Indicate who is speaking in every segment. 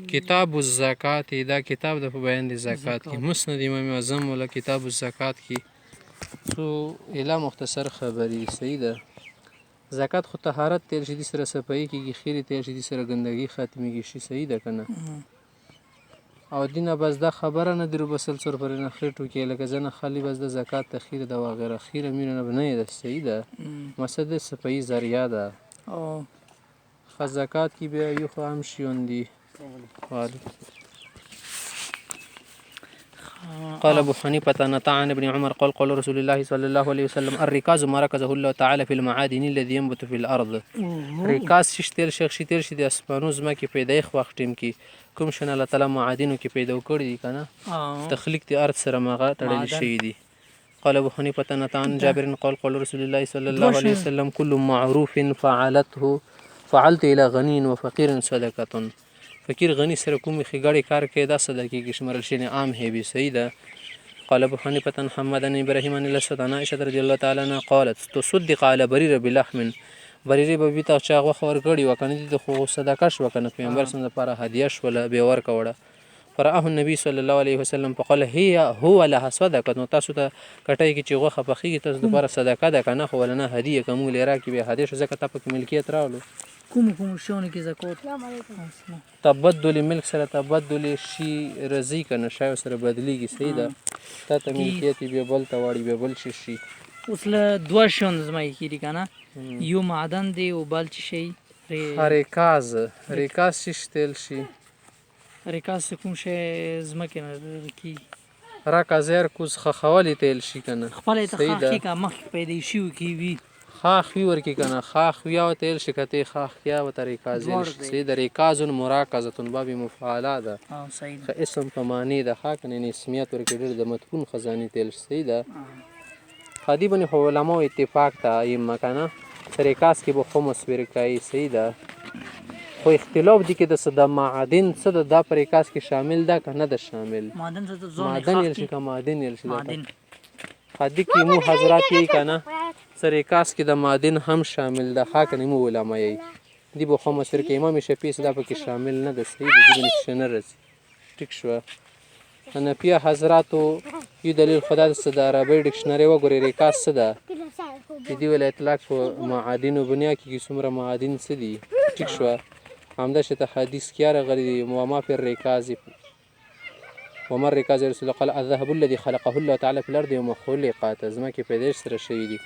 Speaker 1: کتاب الزکات دا کتاب د په بیان د زکات کې مسند امام اعظم ولا کتاب الزکات کې څو اله مختصر خبرې صحیح ده زکات خو طهارت تیر شي د سره صفایي کېږي خیرې تیر شي د سره ګندګي ختمېږي شي صحیح ده که نه او دینه بس دا خبره نه درو بسل څور پرې نه خیر ټوکې لکه زه نه خالي بس د زکات ته خیر ده وغیره خیره مینه نه به نه ده صحیح ده مقصد د صفایي ذریعه ده خو زکات کې بیا یو خو هم شیون دي قال ابو حنيفة نطع عن ابن عمر قال قال رسول الله صلى الله عليه وسلم الركاز ما ركزه الله تعالى في المعادن الذي ينبت في الارض رکاز شتل شخص تل شي د اسپانو زما کې پیدایخ وخت ټیم کې کوم شنه الله تعالی معادنو کې پیدا کړی دي کنه تخلیق د ارض سره ماغه تړل شوی دي قال ابو حنيفة نطع عن جابر قال قال رسول الله صلى الله عليه وسلم كل معروف فعلت الى غني وفقير صدقه فقیر غنی سره کومې ښېګړې کار کوي دا صدقې کې شمارل شوی عام هیوي صحیح ده قال ابو حنيفة محمد بن ابراهيم عن الاسود عن عائشة رضي الله تعالى عنها قالت تصدق على بريرة بلحم بريرة به ته چا غوښه ورکړې وه که نه دي خو صدقه شوه که نه پیغمبر صلی لپاره هدیه شوله بې ورکوړه فرآه النبي صلی الله علیه وسلم فقال هو لها صدقه نو تاسو ته کټۍ کې چې غوښه پخېږي تاسو دپاره صدقه ده که نه خو ولنه هدیه که موږ یې راکړي بیا هدیه شو ځکه تا پکې ملکیت راولو
Speaker 2: کوم شیانو کې زکات
Speaker 1: تبدل ملک سره تبدل شي رضی کنه شای سره بدلیږي صحیح ده تا ته ملکیت بیا بل ته واړي بیا بل شي
Speaker 2: اوس له دوه شیان زما کېږي کنه یو معدن دی او بل څه شی ریکاز شي شتل شي ریکاز کوم شی ځمکې نه کېږي
Speaker 1: راکازیر کوز خخولی تیل شي کنه
Speaker 2: خپل ته خاخي کا مخ پیدا شي کی وی
Speaker 1: خاخ وی ورکی کنه خاخ ویا و تیل شکته خاخ کیا و طریقه زیل سی د ریکاز مراکزه باب مفعاله ده
Speaker 2: صحیح
Speaker 1: اسم په معنی د خاک نه اسمیت ورکی ډیر د مدفون خزانی تیل صحیح ده خادی بن علماء اتفاق ته ایم کنه ریکاز کې به خمس ورکای صحیح ده خو اختلاف دي کې د معادن څه د دا ریکاز کې شامل ده کنه د شامل
Speaker 2: معدن څه زون
Speaker 1: معدن یل شي که معدن یل شي خادی کې مو حضرات یې کنه سریکاس کې د معدن هم شامل ده خاک نیمو علماء دی به خو مسر کې امام شفیع صدا پکې شامل نه ده صحیح د دې نشنه رسي ټیک شو حنفیه حضراتو یو دلیل خدا د عربی ډکشنری وګوري ریکاس څه ده د دې ول اطلاق په معادن بنیا کې څومره معادن څه دي ټیک شو همدا شته حدیث کې راغلي وما في الرکاز ومر رکاز رسول الله قال الذهب الذي خلقه الله تعالى في الارض يوم خلقت زما کې پیدائش سره شوی دي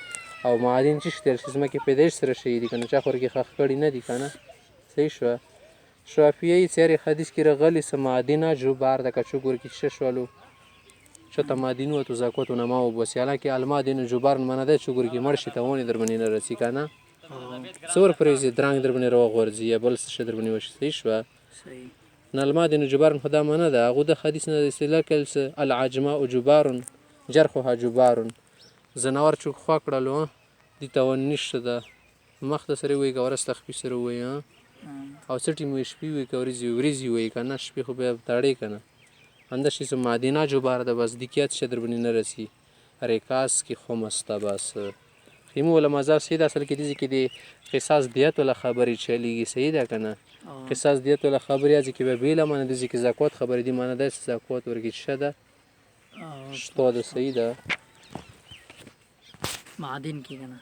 Speaker 1: او معادن چې شته چې زما کې پیدائش سره شوی دي کنه چا خور کې خخ کړي نه دي کنه صحیح شو شافعی سری حدیث کې راغلي سم معادن جوبار د کچو ګور کې ششولو چته معادن او زکات نه ما وبسیاله کې المادن جوبار منه ده چې ګور کې مرشي ته ونی درمنې نه رسی کنه څور پرېز درنګ درمنې رو غورځي بل څه درمنې وشي صحیح شو
Speaker 2: صحیح
Speaker 1: نلمادن جبار خدا منه ده هغه د حدیث نه استدلال کړي العجماء جبار جرحها جبار زناور چې خوا کړلو دي ته ونشته ده مخ د سره وی ګورس تخفي سره وی او سټي مو شپې وی وريزي وی کنه شپې خو به تاړې کنه انده شي سم مدینه جبار ده بس دکیات شدر بنی نه رسی ریکاس کی خو مستباس خیمو ولا مزار سید اصل کې دي کې دي قصاص دیت ولا خبري چلیږي صحیح ده کنه قصاص دیت ولا خبري ځکه به بیل منه دي چې زکات خبري دي منه د زکات ورګی شده شته ده صحیح ده
Speaker 2: معدن کې کنه